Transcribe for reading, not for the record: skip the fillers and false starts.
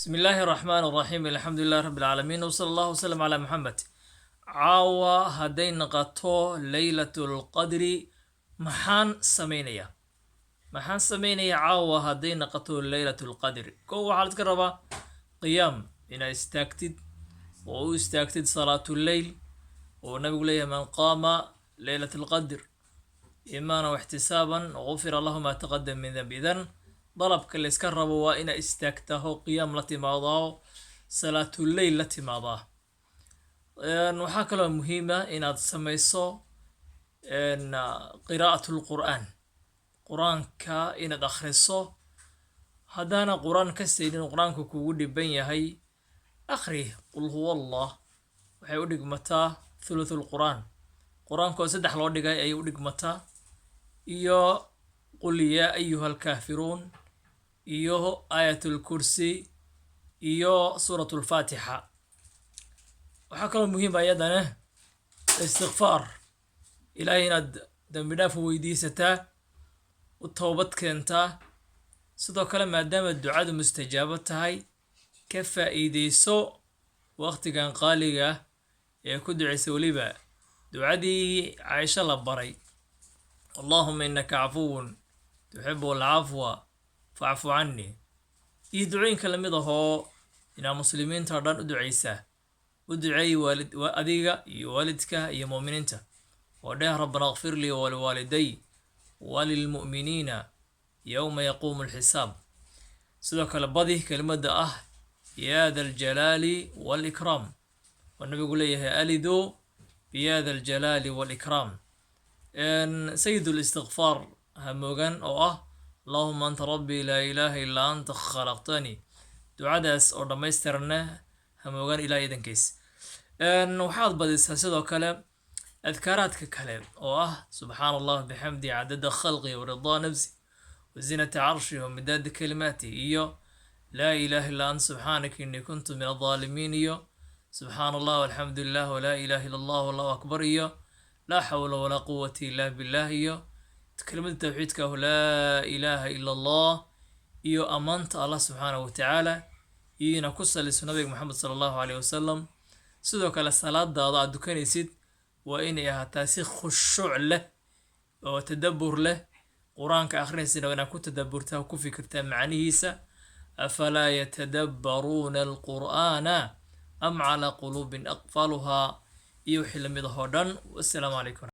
بسم الله الرحمن الرحيم الحمد لله رب العالمين وصلى الله وسلم على محمد. caawa hadday noqoto laylatulqadri maxaan sameynaya caawa hadday noqoto laylatulqadri. kow waxaa la iska rabaa qiyaam inaad istaagtid oo u istaagtid salaatuleyl oo nabigu leeyahay man qaama laylatulqadr iimaanan waxtisaaban gufira lahu maa taqadam min dambi. idan dalabka la iska rabo waa inaad istaagtaho qiyaam la timaadaa salaatuleyl la timaadaa. waxaa kaloo muhiima inaad samayso qiraa'atul qur-aanka inaad akhriso. haddaana qur-aan ka saynin qur-aanka kugu dhiban yahay akhri qul huwa allah, waxay u dhigmataa thuluthul qur-aanka oo 3 loo dhigay ayay u dhigmataa, iyo qul yaa ayuhal kaafiruun iyo aayatul kursi iyo suuratul faatixa. waxaa kaloo muhiim ayadana istikfaar, ilaahay inaad dambi dhaaf weydiisataa, u toobad keentaa. sidoo kale maadaama ducadu mustajaabo tahay, ka faa'iideyso waqtigan qaaliga ee ku duceysa weliba ducadii Caaisha la baray, allahumma innaka cafuwun tuxibu alcafwa facfu canni, iyo ducooyinka lamid ahoo inaa muslimiinta o dhan u duceysaa. u duceey adiga iyo waalidka iyo mu'miniinta oo dheh rabbana ighfir lii waliwaaliday walilmu'miniina yowma yaquumu alxisaab. sidoo kale badi kelimada ah yaa da aljalaali waalikraam, oo nabigu leeyahay aliduu biyaa da aljalaali waalikraam. sayidul istikfaar hamoogan oo ah allahuma anta rabbii laa ilaaha illaa anta khalaqtanii. ducadaas oo dhammaystirna hamoogan ilaa idankiis. waxaad badisaa sidoo kale adkaaraadka kale oo ah subxaana allah bixamdi cadada khalqi waridaa nafsi wazinata carshi wamidaada kalimaati, iyo laa ilaaha illaa anta subxaanaka innii kuntu min adaalimiin, iyo subxaana allah walxamdu lilah walaa ilaaha illa allah wallahu akbar, iyo laa xawla walaa quwata illaa billah, iyo kelimada tawxiidka ah laa ilaaha illa allah, iyo ammaanta allah subxaanahu watacaala, iyo inaad ku saliso nabiga maxamed sala allahu caleyhi wasalam. sidoo kale salaadaada aad dukanaysid waa inay ahaataa si khushuuc leh oo tadabbur leh. qur-aanka akhrinaysidna waa inaad ku tadabburtaa, ku fikirtaa macnihiisa. afalaa yatadabbaruuna alqur'aana am calaa quluubin aqfaluhaa, iyo wixii lamid ahoo dhan. wassalaamu calaykum.